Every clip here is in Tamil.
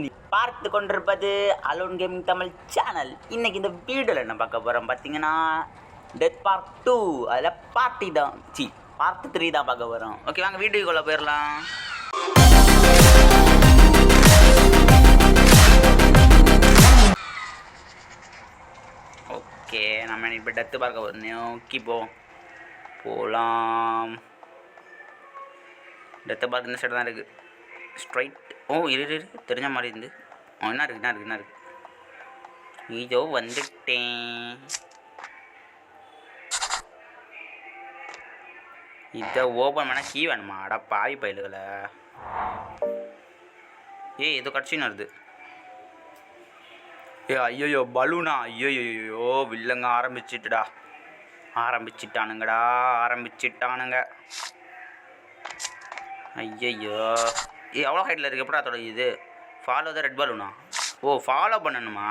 நீ பார்த்து கொண்டிருப்பது அலோன் கேமிங் தமிழ் சேனல். இன்னைக்கு இந்த வீடியோவில் என்ன பார்க்க போகிறோம் பார்த்தீங்கன்னா, டெத் பார்ட் 2 அதில் பார்ட்டி தான் பார்ட் 3 தான் பார்க்க போகிறோம். ஓகே, வாங்க வீடியோக்குள்ளே போயிடலாம். ஓகே, நம்ம இப்போ டெத்து பார்க்க போகிறோம். நோக்கி போகலாம். டெத்தை பார்க்க இந்த சைடு தான் இருக்குது. ஸ்ட்ரைட். ஓ இரு தெரிஞ்ச மாதிரி இருந்து. என்ன இருக்குது இதோ வந்துட்டேன். இதை ஓப்பன் பண்ண கீ வேணுமா? அடா பாவி பயிலுகளை. ஏய் ஏதோ கட்சின்னு வருது. ஐயோயோ பலூனா? ஐயோயோ வில்லங்க ஆரம்பிச்சிட்டானுங்கடா. ஐயையோ எவ்வளோ ஹைட்டில் இருக்குது? எப்படா தொடங்கி இது? ஃபாலோ த ரெட் பலூனா? ஓ ஃபாலோ பண்ணணுமா?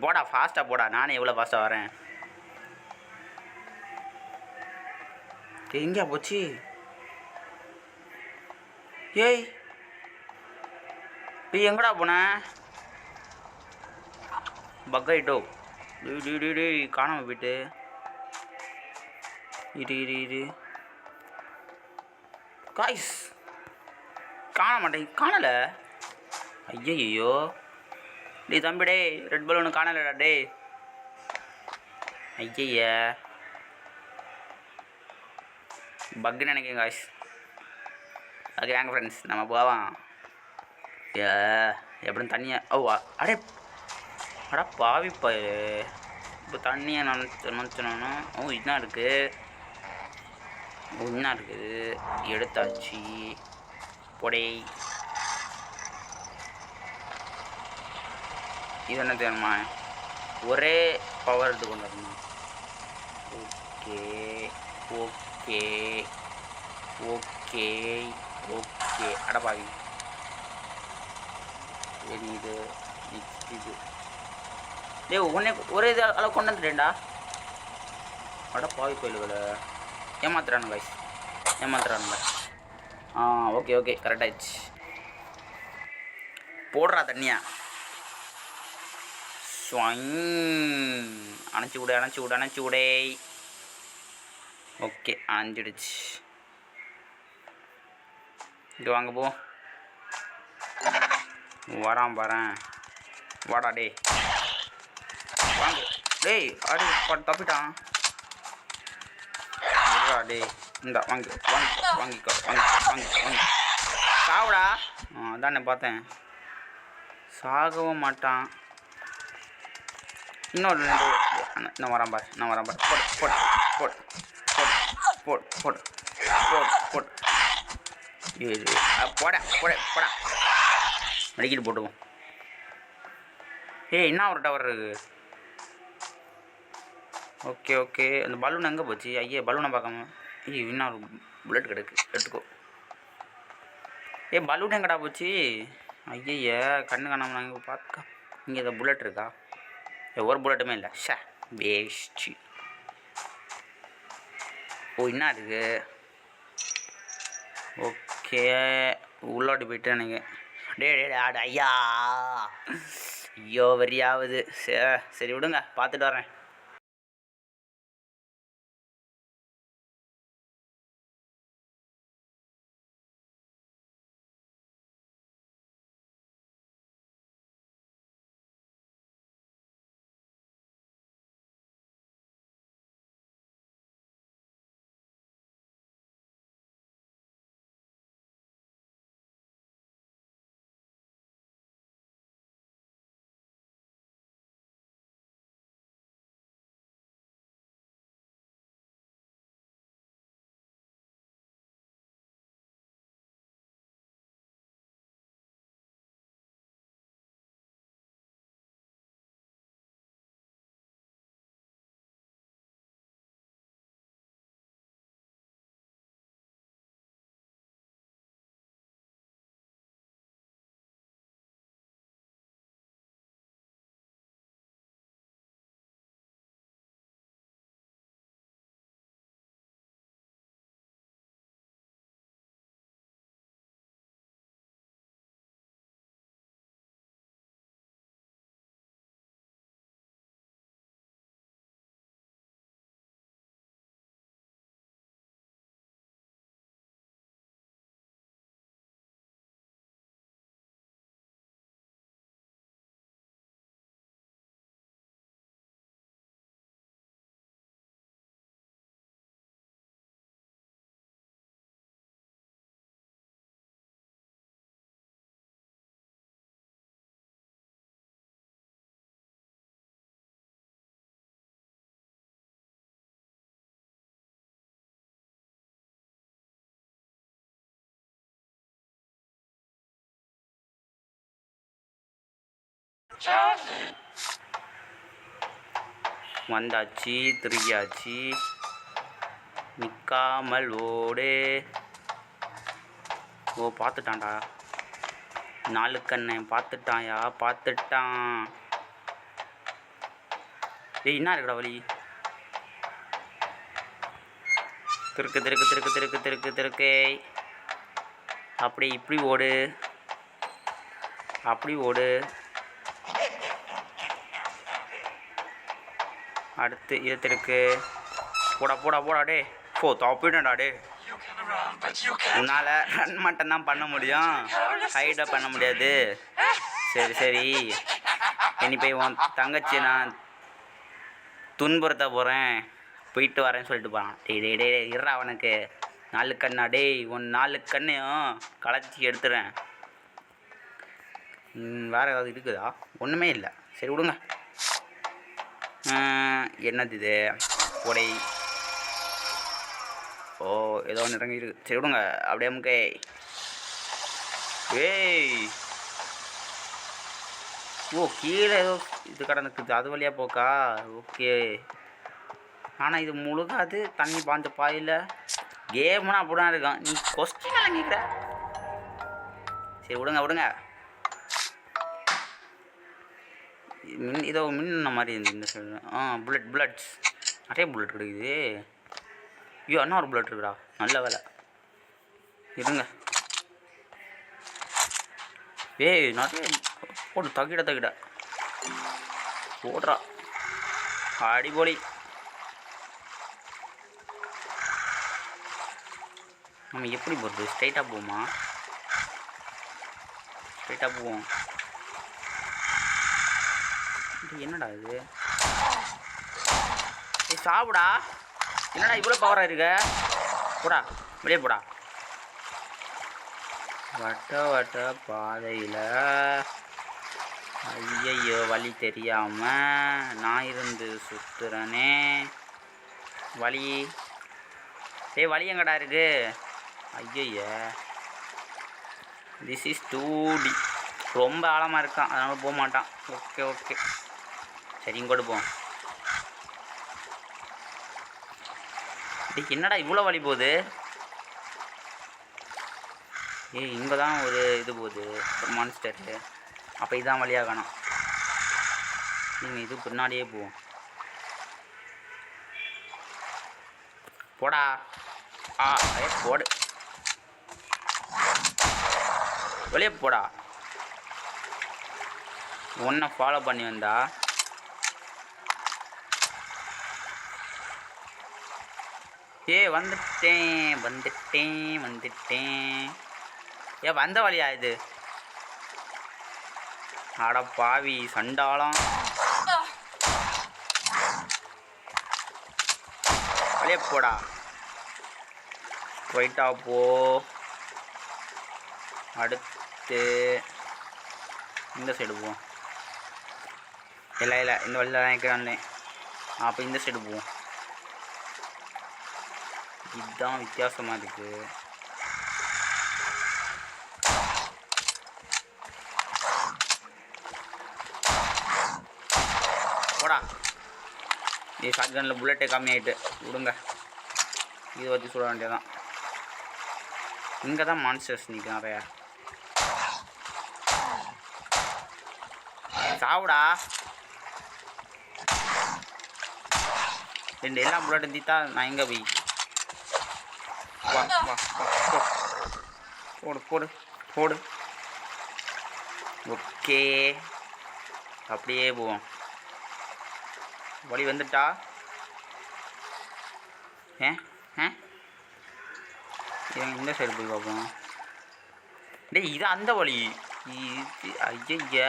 போடா ஃபாஸ்ட்டாக போடா. நானே எவ்வளோ ஃபாஸ்ட்டாக வரேன். எங்கேயா போச்சு? ஏய் எங்கடா போனேன்? பக்காயிட்டோ. காணாமல் போயிட்டு. இரு காய்ஸ் காணலை. ஐயையோ டே தம்பி, டே ரெட் பலூனு காணலடா. டே ஐய பக்குன்னு நினைக்கிறேன் காய்ஸ். ஓகே வாங்க ஃப்ரெண்ட்ஸ், நம்ம போவோம். எப்படின்னு தண்ணியை அடா பாவிப்பா. இப்போ தண்ணியை நினச்சோன்னா என்ன இருக்குது? எடுத்தாச்சு. பொடை இது என்ன தெரியுமா? ஒரே பவர் இது கொண்டு வரணுமா? ஓகே அடப்பாவி. இது ஒரே இது அளவு கொண்டு வந்துட்டேன்டா. அடப்பாவி கோயில்களை ஏமாத்துறானுங்க. ஓகே கரெக்ட் ஆயிடுச்சு. போடுறா தண்ணியா. அணைச்சி விடே. ஓகே அணைஞ்சிடுச்சு. இங்கே வாங்க போ. வரேன். வாடா டே வாங்க. டேய் தப்பிட்டான். டே இந்த வாங்கிக்கோ. சாவுடா. அதானே பார்த்தேன். சாகவும் மாட்டான். இன்னொரு நான் வரேன் பாரு. போடு. போடா மெடிக்கிட்டு போட்டுவோம். என்ன ஒரு டவர் இருக்கு? ஓகே அந்த பலூன் எங்கே போச்சு? ஐயே பலூனை பார்க்காம. இன்னும் ஒரு புல்லட் கிடக்கு, எடுத்துக்கோ. பலூன் எங்கடா போச்சு? ஐய கண்ணு காணாமல் நான் இங்கே பார்க்க. இங்கே இந்த புல்லட் இருக்கா? ஒரு புல்லட்டுமே இல்லை. வேஸ்ட்டு. என்ன இருக்கு? ஓகே உள்ளாடி போயிட்டு எனக்கு. டே ஐயோ வெறியாவது. சரி விடுங்க, பார்த்துட்டு வரேன். வந்தாச்சு, திரும்பியாச்சு. நிற்காமல் ஓடு. ஓ பார்த்துட்டான்டா, 4 கண்ணை பார்த்துட்டான்யா, பார்த்துட்டான். ஏய் என்ன இருக்குடா வழி? திருக்கு திருக்கு திருக்கு திருக்கு திருக்கு திருக்கு. அப்படி இப்படி ஓடு, அப்படி ஓடு. அடுத்து இது திருக்கு. போடா போடா போடா டே. போ தப்பிடா டே. உன்னால் ரன் மட்டும்தான் பண்ண முடியும், ஹைடாக பண்ண முடியாது. சரி சரி, இனி போய் உன் தங்கச்சி நான் துன்புறுத்த போகிறேன், போயிட்டு வரேன்னு சொல்லிட்டு போகிறான். டேய் டே டே இருறா, அவனுக்கு 4 கண்ணா டேய், உன் 4 கண்ணையும் களைச்சி எடுத்துறேன். வேறு ஏதாவது இருக்குதா? ஒன்றுமே இல்லை. சரி விடுங்க. என்னது இது? கொடை. ஓ ஏதோ ஒன்று இறங்கி இருக்கு. சரி விடுங்க அப்படியே முக்கே. ஏய் ஓ கீழே ஏதோ இது கடந்துக்குது, அது வழியாக போக்கா? ஓகே. ஆனால் இது முழுகாது, தண்ணி பாஞ்ச பாயில். கேம்னா அப்படிதான் இருக்கான். நீ கொஸ்டின் இறங்கிக்கிற. சரி விடுங்க விடுங்க. இதோ மின்ன மாதிரி இருந்து இந்த சைடு. புல்லட்ஸ் நிறைய புல்லட் கிடைக்குது. ஐயோ அண்ணா ஒரு புல்லட் இருக்குடா, நல்ல வேலை. இருங்க. ஏய் நிறைய போடு, தகிட போடுறா. அடிபொலி. நம்ம எப்படி போகிறது? ஸ்ட்ரைட்டாக போவோமா? ஸ்ட்ரைட்டாக போவோம். என்னடா இது? சாப்பிடா. என்னடா இவ்வளோ பவராக இருக்க? போடா வெளியே போடா. வட்ட வட்ட பாதையில் ஐயையோ வழி தெரியாமல் நான் இருந்து சுற்றுறனே. வழி வழி எங்கடா இருக்கு? ஐயய்ய திஸ் இஸ் 2D. ரொம்ப ஆழமாக இருக்கான், அதனால் போக மாட்டான். ஓகே ஓகே சரி இங்கோடு போவோம். என்னடா இவ்வளோ வழி போகுது? இங்கே தான் ஒரு இது போகுது, ஒரு மான்ஸ்டரு. அப்போ இதான் வழியாக காணும். நீங்கள் இது பின்னாடியே போவோம். போடா. போடு, வெளியே போடா. ஒன்றை ஃபாலோ பண்ணி வந்தா வந்துட்டேன். வந்த வழியா இது? அட பாவி சண்டாளம். வெளியே போடா. ஸ்ட்ரைட்டா போ. அடுத்து இந்த சைடு போவோம். இல்லை இந்த வழியில் தான் இருக்கிறான்லே. அப்போ இந்த சைடு போவோம். இதுதான் வித்தியாசமாக இருக்குது. போடா. ஷார்ட் கன்னில் புல்லட்டே கம்மியாயிட்டு விடுங்க. இதை வச்சு சொல்ல வேண்டியதான். இங்கே தான் மான்ஸ்டர்ஸ் நிற்கும் நிறையா. சாவுடா. எல்லாம் புல்லட்டும் தீத்தா நான் எங்கே போய்? வா வா வா போடு போடு போடு. ஓகே அப்படியே போவோம். வழி வந்துட்டா? இந்த சைடு போய் பார்ப்போம். டேய் இது அந்த வழி. இது ஐய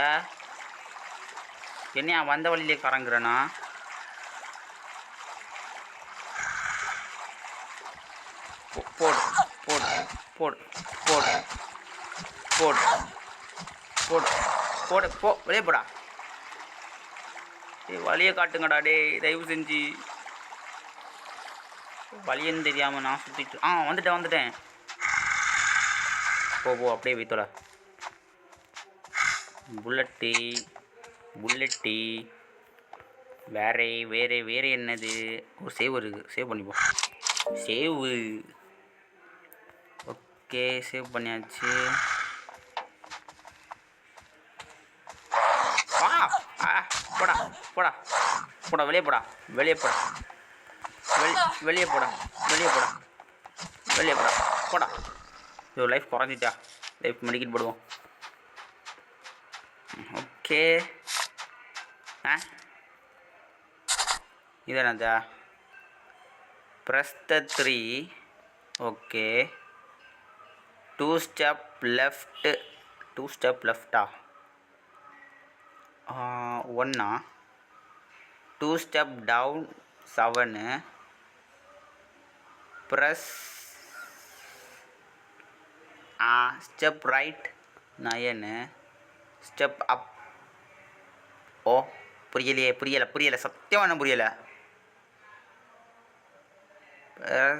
என்னையா வந்த வழியிலே கறங்குறேண்ணா? போடு போடு போடு போடு போடு போடு போடு போ வெளியே போடா. வழியை காட்டுங்கடா டே, தயவு செஞ்சு. வழியன்னு தெரியாமல் நான் சுற்றிட்டு வந்துட்டேன். போ அப்படியே வைத்தோட. புல்லட்டு புல்லட்டி. வேறு வேறு வேறு என்னது? ஒரு சேவ் இருக்குது, சேவ் பண்ணிப்போம். சேவு. ஓகே, சேவ் பண்ணியாச்சு. போடா போடா போடா, வெளியே போடா, வெளியே போடா, வெளியே போடா, வெளியே போடா, வெளியே போடா, போடா. ஐயோ, லைஃப் குறைஞ்சிட்டா. லைஃப் மெடிக்கெட் போடுவோம். ஓகே. இது என்னதா? Press the 3. Okay. 2 step left. 2 step லெஃப்டா? 1. 2 step down 7. Press step right 9. Step up. Oh, புரியலை சத்தியமான புரியலை.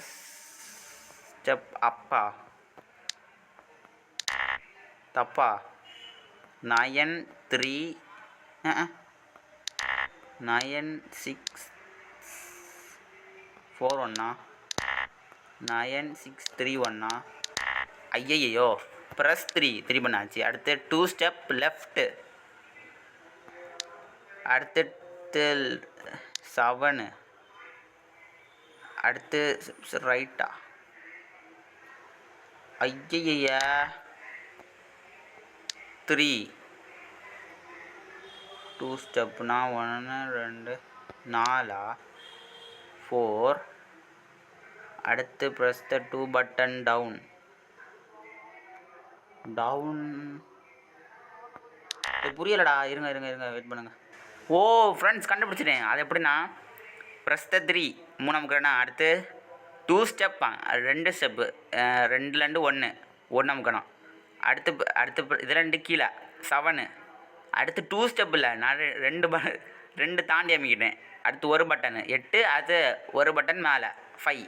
ஸ்டெப் அப்பா? தப்பா? 9 3 9 6 4 1. 9 6 3 1. ஐயையோ, ப்ரெஸ் 3 பண்ணாச்சு. அடுத்து 2 ஸ்டெப் லெஃப்ட். அடுத்து 7. அடுத்து ரைட்டா? ஐயைய 3. 2 ஸ்டெப்னா 1 2 4 4. அடுத்து ப்ரெஸ் த 2 பட்டன் டவுன். புரியலடா. இருங்க வெயிட் பண்ணுங்க. ஓ ஃப்ரெண்ட்ஸ், கண்டுபிடிச்சிட்டேன். அது எப்படின்னா, ப்ரெஸ் த 3 3 அமுக்கிறேன்னா, அடுத்து 2 ஸ்டெப்பா? 2 ஸ்டெப்பு. 2 1 அமுக்கணும். அடுத்து இது 2 கீழே 7. அடுத்து 2 ஸ்டெப் இல்லை, நான் 2 தாண்டி அமைக்கிட்டேன். அடுத்து ஒரு பட்டனு 8. அது ஒரு பட்டன் மேலே 5.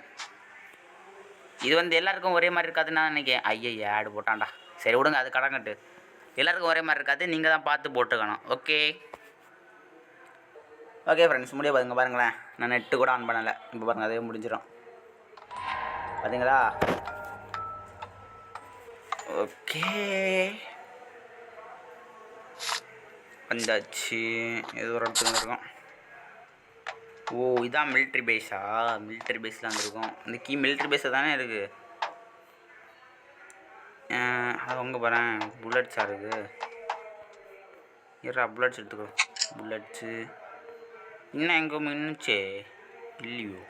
இது எல்லாருக்கும் ஒரே மாதிரி இருக்காதுன்னு நான் நினைக்கிறேன். ஐயா, ஆடு போட்டான்டா. சரி விடுங்க, அது கடங்கட்டு. எல்லாருக்கும் ஒரே மாதிரி இருக்காது, நீங்கள் தான் பார்த்து போட்டுக்கணும். ஓகே ஃப்ரெண்ட்ஸ், முடிய பாருங்களேன். நான் நெட்டு கூட ஆன் பண்ணலை. இப்போ பாருங்கள், அதே முடிஞ்சிடும். பார்த்தீங்களா? ஓகே, வந்தாச்சு. ஏதோ ஒரு இடத்துல இருக்கும். ஓ, இதான் மிலிட்ரி பேஸா? மிலிட்ரி பேஸில் வந்துருக்கும். இந்த கீ மிலிட்ரி பேஸில் தானே இருக்குது. அது உங்க பாருங்க, புல்லட்ஸாக இருக்குது. புல்லட்ஸ் எடுத்துக்கோ. புல்லட்ஸு இன்னும் எங்கே மின்னுச்சே இல்லையோ?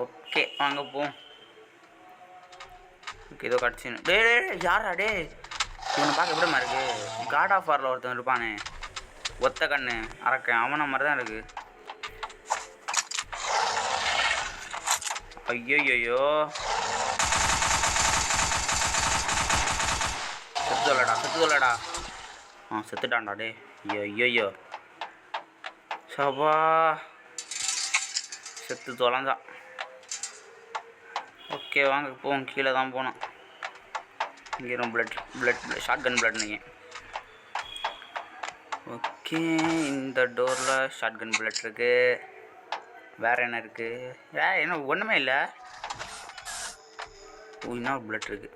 ஓகே, வாங்க போம். ஓகே, ஏதோ கிடச்சின்னு. டே யாரா டே? இவனை பார்க்க எப்படிமா இருக்கு? காட் ஆஃப் வாரில் ஒருத்தன் இருப்பானே, ஒத்த கண்ணு அரக்கன், அவனை மாதிரி தான் இருக்குது. ஐயோ, செத்துலடா. செத்துட்டான்டா டே. ஐயோ சபா, செத்து தொலைஞ்சான். ஓகே, வாங்க போவோம். கீழே தான் போனோம். இங்கே பிளட் ஷார்ட் கன் பிளட் நீங்கள். ஓகே, இந்த டோரில் ஷார்ட் கன் பிளட் இருக்குது. வேறு என்ன இருக்குது? என்ன ஒன்றுமே இல்லை. இன்னொரு பிளட் இருக்குது.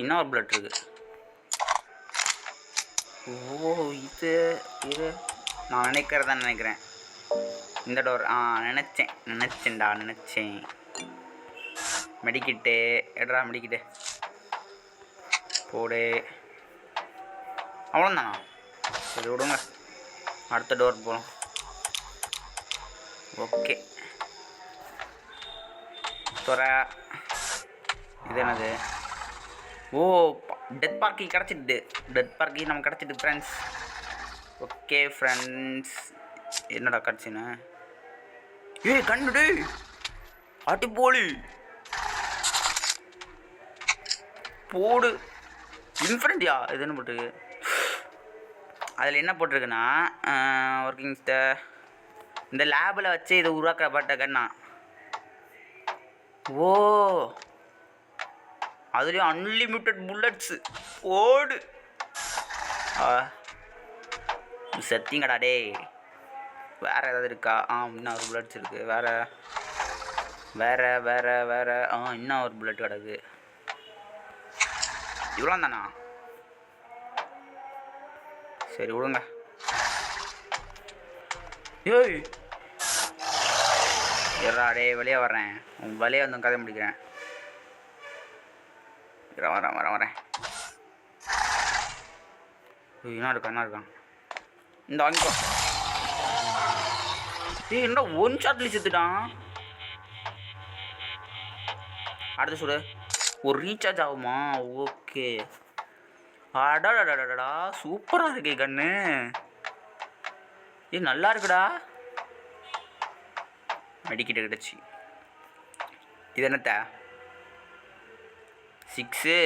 இன்னொரு பிளட் இருக்குது. இது நான் நினைக்கிறேன். இந்த டோர் நினச்சேன். மெடிக்கிட்டு எட்ரா, மெடிக்கிட்டு போடு. அவ்வளோதானா? சரி விடுங்க, அடுத்த டோர் போகலாம். ஓகே, இது என்னது? டெத் பார்க்கி கிடச்சிட்டு. நமக்கு கிடச்சிட்டு ஃப்ரெண்ட்ஸ். ஓகே ஃப்ரெண்ட்ஸ், என்னடா கிடச்சின்னு? கண்டுடு ஆட்டி போடு இன்ஃபினிட்டியா? இது என்ன போட்டிருக்கு? அதில் என்ன போட்டிருக்குன்னா, ஒர்க்கிங் இந்த லேபில் வச்சு இது உருவாக்கப்பட்ட கண்ணா. அதுலேயும் அன்லிமிட்டட் புல்லட்ஸு ஓடு. செத்திங்கடா டே. வேறு ஏதாவது இருக்கா? இன்னும் ஒரு புல்லட்ஸ் இருக்குது. வேறு இன்னும் ஒரு புல்லட் கிடக்கு. இவ்வளோ தானா? சரி விடுங்க. ஏய் எறா டே, வெளியே வர்றேன். உன் வெளியே வந்து கதை முடிக்கிறேன். வரேன். என்ன இருக்கான் இந்த வாங்கிக்கோ. ஏய் என்ன ஒன் ஷாட்லேயே செத்துட்டான். அடுத்து சுடு. ஒரு ரீசார்ஜ் ஆகுமா? ஓகே. அடாடாடாடா, சூப்பராக இருக்கே கண்ணு. நல்லா இருக்குடா. அடிக்கிட்டு கிடச்சி. இது என்னத்த 6?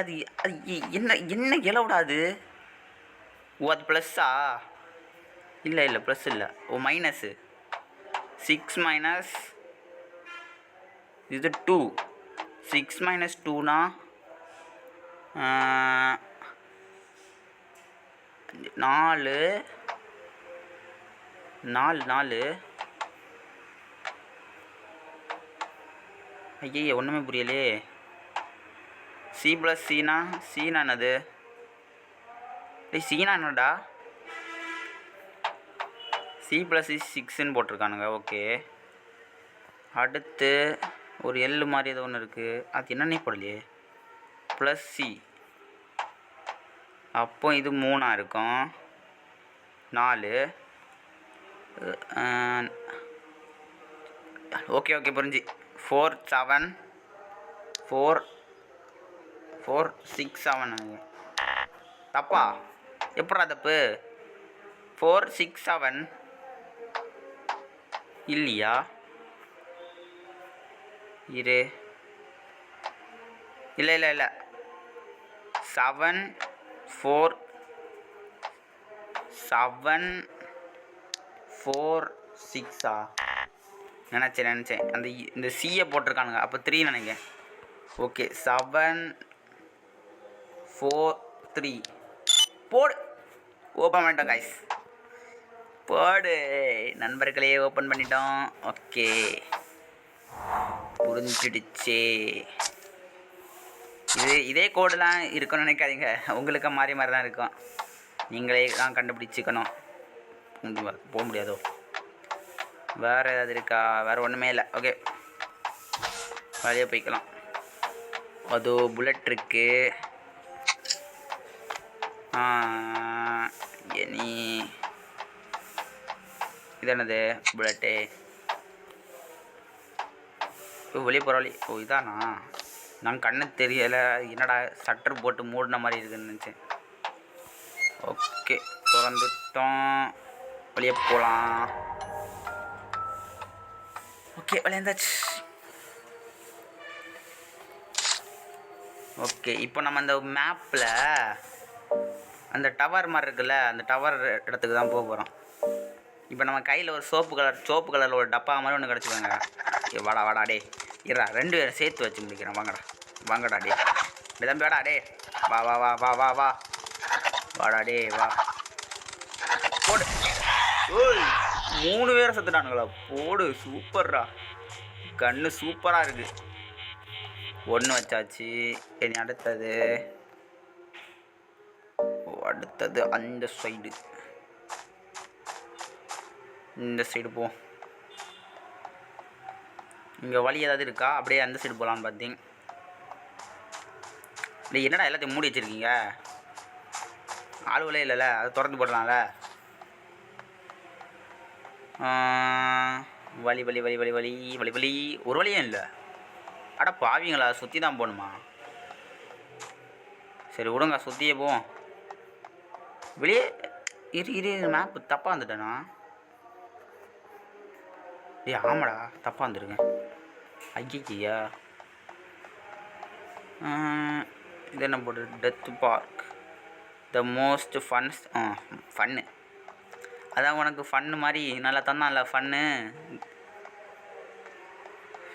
அது என்ன இலவிடாது? அது ப்ளஸ்ஸா? இல்லை ப்ளஸ் இல்லை. மைனஸு. 6 மைனஸ் இது 2. 6 மைனஸ் 2னா 4. ஐயே ஒன்றுமே புரியலையே. சி ப்ளஸ் சீனா என்னது? சீனா என்னடா? சி ப்ளஸ் 6ன்னு போட்டிருக்கானுங்க. ஓகே. அடுத்து ஒரு எல் மாதிரி ஏதோ ஒன்று இருக்குது. அது என்னன்னே போடலையே. Plus C. அப்போ இது 3 இருக்கும். 4. ஓகே புரிஞ்சு. 4 7 4 6 7. தப்பா? எப்படா தப்பு? 4 6 7 இல்லையா? இரு. இல்லை 7 4 6 நினச்சேன். இந்த சியை போட்டிருக்கானுங்க. அப்போ 3 நினைக்கிறேன். ஓகே 7 4 3 போடு. ஓப்பன் பண்ணிட்டோம் கைஸ். போடு நண்பர்களே, ஓப்பன் பண்ணிட்டோம். ஓகே புரிஞ்சிடுச்சே. இதே கோடெலாம் இருக்குன்னு நினைக்காதீங்க. உங்களுக்கு மாறி தான் இருக்கும். நீங்களே தான் கண்டுபிடிச்சிக்கணும். போக முடியாதோ? வேறு ஏதாவது இருக்கா? வேறு ஒன்றுமே இல்லை. ஓகே வெளியே போய்க்கலாம். அதோ புல்லட் இருக்கு. நீ இது என்னது? புல்லட்டு வெளியே போகிற வழி. இதானா? நான் கண்ணு தெரியலை. என்னடா சட்டர் போட்டு மூடின மாதிரி இருக்குன்னு நினச்சேன். ஓகே திறந்துட்டோம். வெளியே போகலாம். ஓகே விளையாந்தாச்சு. ஓகே இப்போ நம்ம அந்த மேப்பில் அந்த டவர் மாதிரி இருக்குல்ல, அந்த டவர் இடத்துக்கு தான் போக போகிறோம். இப்போ நம்ம கையில் ஒரு சோப்பு கலரில் ஒரு டப்பா மாதிரி ஒன்று கிடச்சிக்கோங்க. வாடா டே. இருடா 2 பேரும் சேர்த்து வச்சு முடிக்கிறேன். வாங்கடா டே. தம்பி வாடா டே. வா வாடா டே வா. போடு. ஓய் 3 பேரை செத்துட்டானுங்களா? போடு. சூப்பர்ரா. கண்ணு சூப்பராக இருக்குது. 1 வச்சாச்சு. இனி அடுத்தது அந்த சைடு. இந்த சைடு போ. இங்கே வழி ஏதாவது இருக்கா? அப்படியே அந்த சைடு போகலான்னு பார்த்தீங்க. என்னடா எல்லாத்தையும் மூடி வச்சுருக்கீங்க? ஆளுவலே இல்லைல்ல, அதை திறந்து போடலாம்ல. வழி ஒரு வழியும் இல்லை. அட பாவிங்களா, சுற்றி தான் போகணுமா? சரி விடுங்க, சுற்றியே போவோம். வெளியே இரு மேப்பு தப்பாக வந்துட்டேண்ணா. ஆமாடா தப்பாக வந்துருங்க. ஐயா இது என்ன போடு? Death park the most fun. அதான் உனக்கு ஃபன்னு மாதிரி நல்லா தந்தான்ல.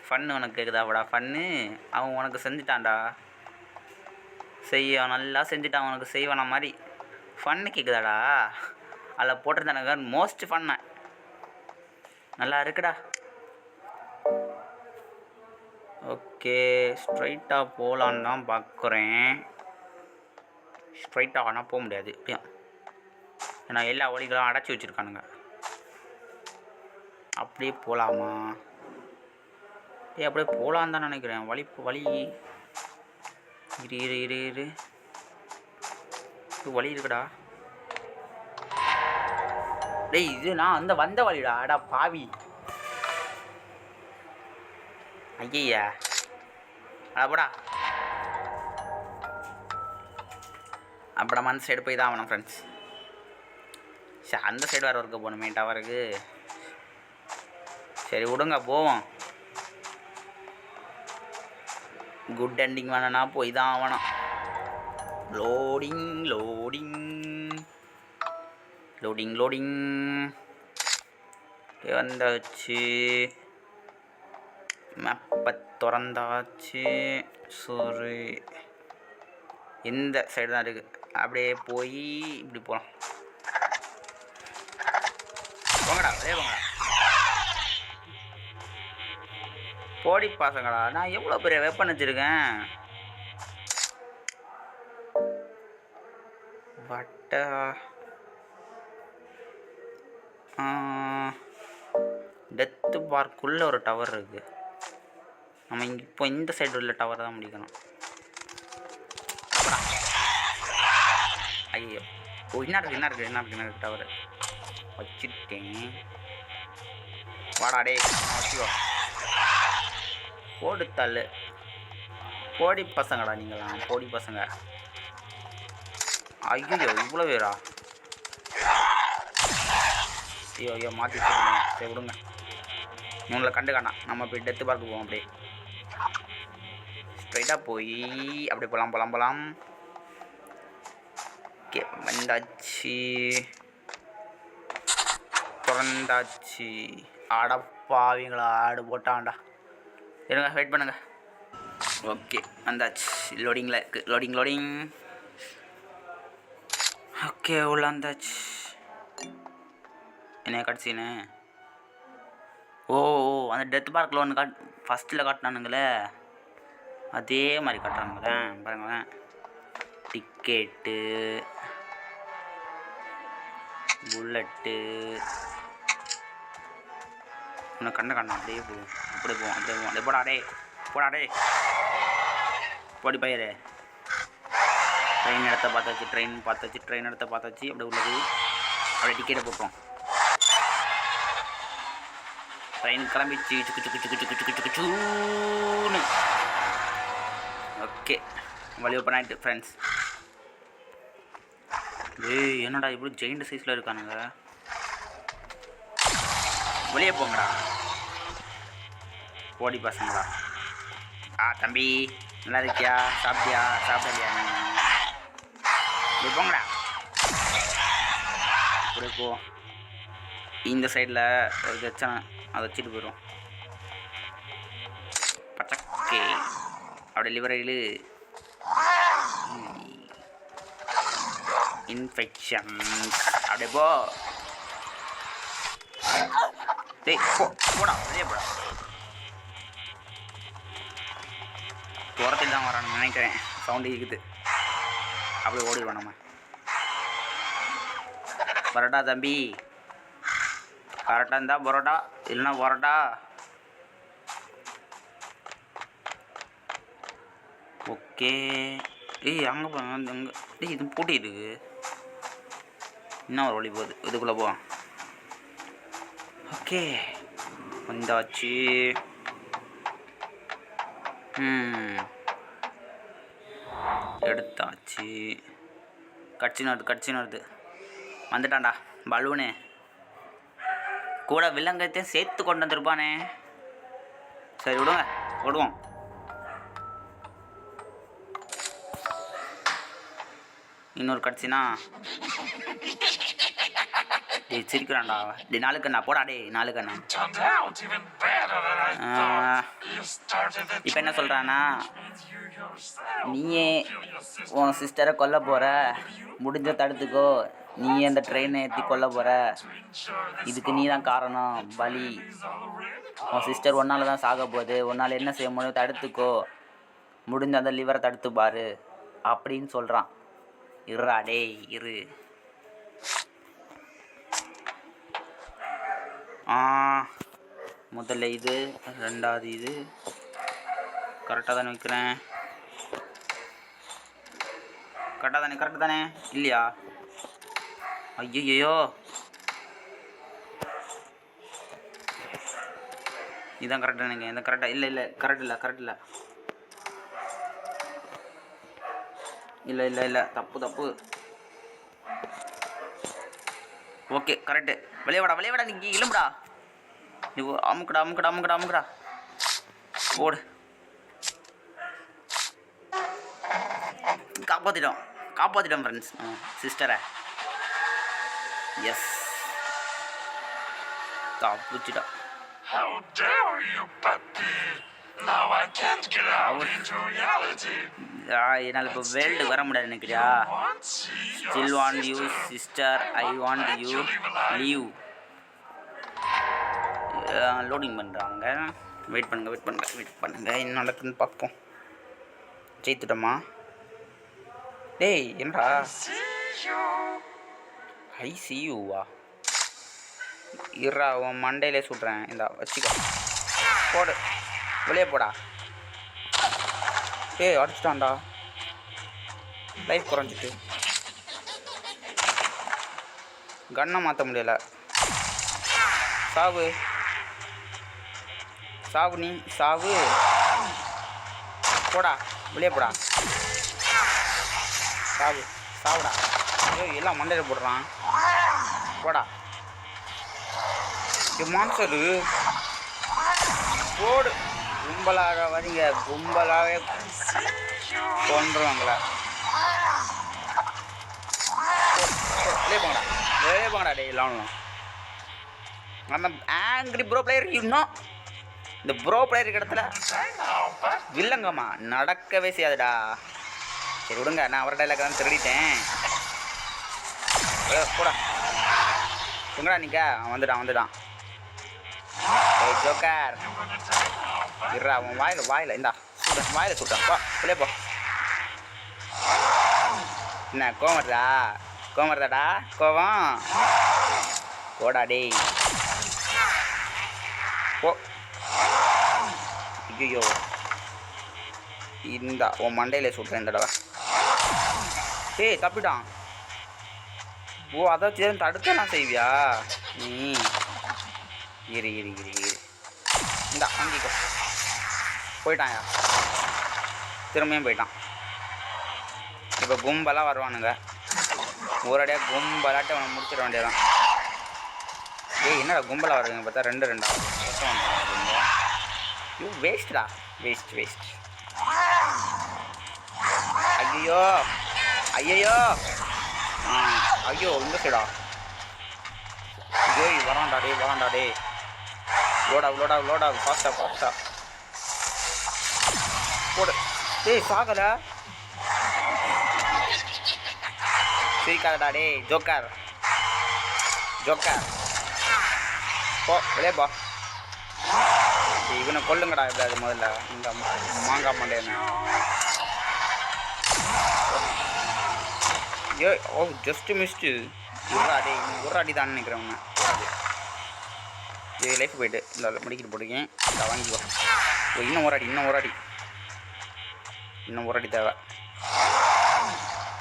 ஃபன்னு உனக்கு கேட்குதாப்படா ஃபன்னு? அவன் உனக்கு செஞ்சுட்டான்டா, நல்லா செஞ்சுட்டான் உனக்கு செய்வான மாதிரி. ஃபன்னு கேட்குதாடா? அதில் போட்டிருந்தானுங்க மோஸ்ட் ஃபன்னு. நல்லா இருக்குடா. ஓகே, ஸ்ட்ரைட்டாக போகலான்னு தான் பார்க்குறேன். ஸ்ட்ரைட்டாக ஆனால் போக முடியாது ஏன்னா எல்லா வழிகளும் அடைச்சி வச்சுருக்கானுங்க. அப்படியே போகலாமா? அப்படியே போகலான்னு தான் நினைக்கிறேன். வழி இரு வழி இருக்குடா. டேய் இது நான் வந்த வழிடா. அடா பாவி. ஐயா அடப்படா. அப்படா அந்த சைடு போய் தான் ஆகணும் ஃப்ரெண்ட்ஸ். சரி அந்த சைடு வேறு இருக்க போகணுமே டவருக்கு. சரி விடுங்க போவோம். குட் எண்டிங் வேணும்னா போய் தான் ஆகணும். லோடிங் வந்தாச்சு. மேப்பை திறந்தாச்சு. சரி இந்த சைடு தான் இருக்குது. அப்படியே போய் இப்படி போகலாம். போங்கடா அதே போங்கடா. போடி பாசங்களா, நான் எவ்வளோ பெரிய வெப்பன் வச்சுருக்கேன். பட்டா டெத்து பார்க்குள்ளே ஒரு டவர் இருக்குது. நம்ம இங்கே இப்போ இந்த சைடு உள்ள டவர் தான் முடிக்கணும். ஐயோ என்ன இருக்கு டவர் வச்சுட்டேன். வாடா டே வச்சுக்கோ. போடுத்தாள் போடி பசங்கடா நீங்களாம். போடி பசங்க. ஐயோ இவ்வளோ பேரா? ஐயோ மாற்றி வச்சுருக்கேன். சரி விடுங்க, இவங்களை கண்டுக்காண்டா. நம்ம போய் டெத்து பார்க்க போவோம். அப்படியே ஸ்ட்ரைட்டாக போய் அப்படியே போகலாம். ஓகே வந்தாச்சு, திறந்தாச்சு. ஆடப்பாவீங்களா, ஆடு போட்டான்டா. இருங்க வெயிட் பண்ணுங்க. ஓகே வந்தாச்சு. லோடிங்கில் இருக்குது. லோடிங். ஓகே உள்ள வந்தாச்சு. என்ன கட்சின்னு? ஓ அந்த டெத் பார்க்கில் ஒன்று ஃபஸ்ட்டில் காட்டினானுங்களே அதே மாதிரி காட்டுறானுங்களே பாருங்களேன். டிக்கெட்டு, புல்லட்டு உன்னை கண்ணு அப்படியே போகும். அப்படியே போடாடே போடி பயிரு. ட்ரெயின் இடத்த பார்த்தாச்சு. அப்படியே உள்ளது. அப்படியே டிக்கெட்டை போட்டோம். ட்ரெயின் கிளம்பிச்சு. சுக்கு. ஓகே வழி ஓப்பன் ஆகிட்டு ஃப்ரெண்ட்ஸ். ஏய் என்னடா இப்படி ஜெயிண்ட் சைஸில் இருக்கானுங்க. வெளியே போங்கடா போடி பசங்களா. தம்பி நல்லா இருக்கியா? சாப்பிடலையா? இப்படி போங்கடா. இப்படி போ. இந்த சைடில் ஒரு கச்சனை அதை வச்சுட்டு போயிடும். பச்சக்கே அப்படியே லிவரையில் இன்ஃபெக்ஷன். அப்படியே போ. டேய் போடா வெளியே போடா. தூரத்தில் தான் வரான்னு நினைக்கிறேன். சவுண்டு இருக்குது. அப்படியே ஓடிடுவோம் நம்ம. பரோட்டா தம்பி, கரெக்டாக இருந்தால் பரோட்டா, இல்லைன்னா பரோட்டா. ஓகே அங்கே போங்க. அங்கே இது பூட்டி இருக்கு. இன்னும் ஒரு வழி போகுது. இதுக்குள்ளே போவோம். ஓகே வந்தாச்சு. எடுத்தாச்சு. கட்சின்னு வருது. வந்துட்டான்டா பலூனு. கூட விலங்கத்தையும் சேர்த்து கொண்டு வந்திருப்பானே. சரி விடுங்க விடுவோம். இன்னொரு கட்சினா சிரிக்கிறான்டா. டே நாளுக்கண்ணா போடா. டே நாளுக்கண்ணா இப்போ என்ன சொல்கிறான்னா, நீயே உன் சிஸ்டரை கொல்ல போகிற, முடிஞ்ச தடுத்துக்கோ, நீயே அந்த ட்ரெயினை ஏற்றி கொல்ல போகிற, இதுக்கு நீ தான் காரணம், பலி, உன் சிஸ்டர் ஒன்றால் தான் சாக போகுது, உன்னால் என்ன செய்ய முடியும், தடுத்துக்கோ, முடிஞ்ச அந்த லிவரை தடுத்து பாரு அப்படின்னு சொல்கிறான். இருடா டேய் இரு. முதல்ல இது, ரெண்டாவது இது கரெக்டாக தானே வைக்கிறேன். கரெக்டாக தானே இல்லையா? ஐயோ இதுதான் கரெக்டாக. இந்த கரெக்டாக இல்லை கரெக்ட் இல்லை தப்பு. Okay correct. விளையாடா நீ இழும்புடா. நீ அமுக்குடா ஓடு. காப்பாற்றிட்டோம் ஃப்ரெண்ட்ஸ் சிஸ்டரை. எஸ் தப்பிச்சிட்டோம். How dare you, puppy? Now I can't get out into reality. என்னால் இப்போ வேர்ல்டு வர முடியாது நினைக்கிறியா? Still want you sister, I want you leave. Loading பண்ணுறாங்க. வெயிட் பண்ணுங்க என்ன நடக்குதுன்னு பார்ப்போம். ஜெயித்துட்டோமா? டேய் என்னடா ஐசியூவா? இருடா உன் மண்டையிலே சுடுறேன். இந்த வச்சுக்கோ, போடு, வெளியே போடா. ஏய் அடிச்சிட்டான்டா, லைஃப் குறைஞ்சிட்டு. கன்னை மாற்ற முடியலை. சாவு நீ சாவு. போடா வெளியே போடா. சாவுடா. ஐயோ எல்லாம் மண்டையில் போடுறான். போடா மான்சரு. போடு. கும்பலாக வரீங்க, கும்பலாகவே கொண்டுருவாங்களா? வெளியே போங்கடா டே எல்லாம். அந்த ஆங்கிரி ப்ரோ பிளேயர் இன்னும் இந்த ப்ரோ பிளேயர் இருக்க இடத்துல வில்லங்கம்மா நடக்கவே செய்யாதுடா. சரி விடுங்க, நான் அவர டைலாக் தான் திருடிட்டேன். போடா எங்கடா நிற்க? வந்துட்டான். ஏய் ஜோக்கர் இருடா, அவன் வாயில் இந்தா வாயில் சுட்டான். போ வெளியே போ. என்ன கோவம் வருதாடா? கோவம் போடா டேய் போ. ஐயோ இந்தா உன் மண்டையில் சுட்டுறேன் இந்த தடவை. ஏய் தப்பிட்டான். ஓ அதாச்சும் தடுக்கலாம் செய்வியா நீ? இரு இந்தா வாங்கிக்கோ. போயிட்டான்யா, திரும்பியும் போயிட்டான். இப்போ கும்பலாக வருவானுங்க. ஒரடியாக கும்பலாட்ட அவனை முடிச்சிட வேண்டியதான். ஏய் என்னடா கும்பலாக வருவீங்க பார்த்தா ரெண்டு யூ வேஸ்ட்டா. வேஸ்ட். ஐயோ இந்த சைடா. ஐயோ வரான்டா டே. லோடா ஃபாஸ்டா போடு. டேய் சாகல சிரிக்காதடா டே ஜோக்கர். போ வெளியே போ. இவனை கொல்லுங்கடா எப்படியாது முதல்ல. இந்த மாங்காய் மண்டேன்னு. ஐயோ ஓ ஜஸ்ட்டு மிஸ்ட்டு. ஒரு அடி தான் நினைக்கிறேன் உன்னை. இது லைஃப் போயிட்டு இந்த மெடிக்கல் போட்டிருக்கேன். இதை வாங்கிக்கோ. இன்னும் ஒரு அடி தேவை.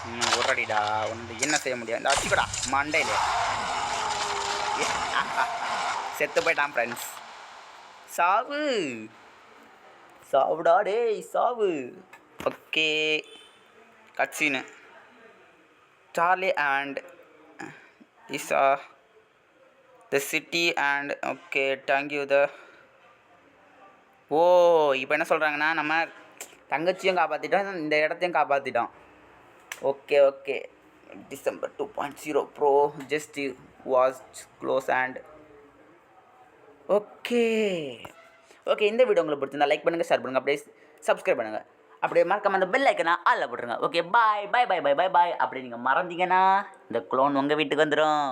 இன்னும் ஒரு அடிடா. ஒன்று என்ன செய்ய முடியாது. இந்த அடிச்சுக்கடா மண்டையில். செத்து போயிட்டான் ஃப்ரெண்ட்ஸ். சாவுடா டேய் சாவு. ஓகே கட்சீனு Charlie and Isa the city and okay thank you the. Oh இப்போ என்ன சொல்கிறாங்கன்னா நம்ம தங்கச்சியும் காப்பாற்றிட்டோம், இந்த இடத்தையும் காப்பாற்றிட்டோம். Okay December 2.0 Pro just was close and okay okay, இந்த வீடியோ உங்களுக்கு பிடிச்சிருந்தா லைக் பண்ணுங்கள், ஷேர் பண்ணுங்கள், அப்படியே சப்ஸ்கிரைப் பண்ணுங்கள். அப்படியே மறக்காம அந்த பெல் ஐக்கனை ஆளில் போட்டுருங்க. ஓகே, பாய் பாய் பாய் பாய் பாய் பாய். அப்படி நீங்கள் மறந்தீங்கன்னா இந்த க்ளோன் உங்கள் வீட்டுக்கு வந்துடும்.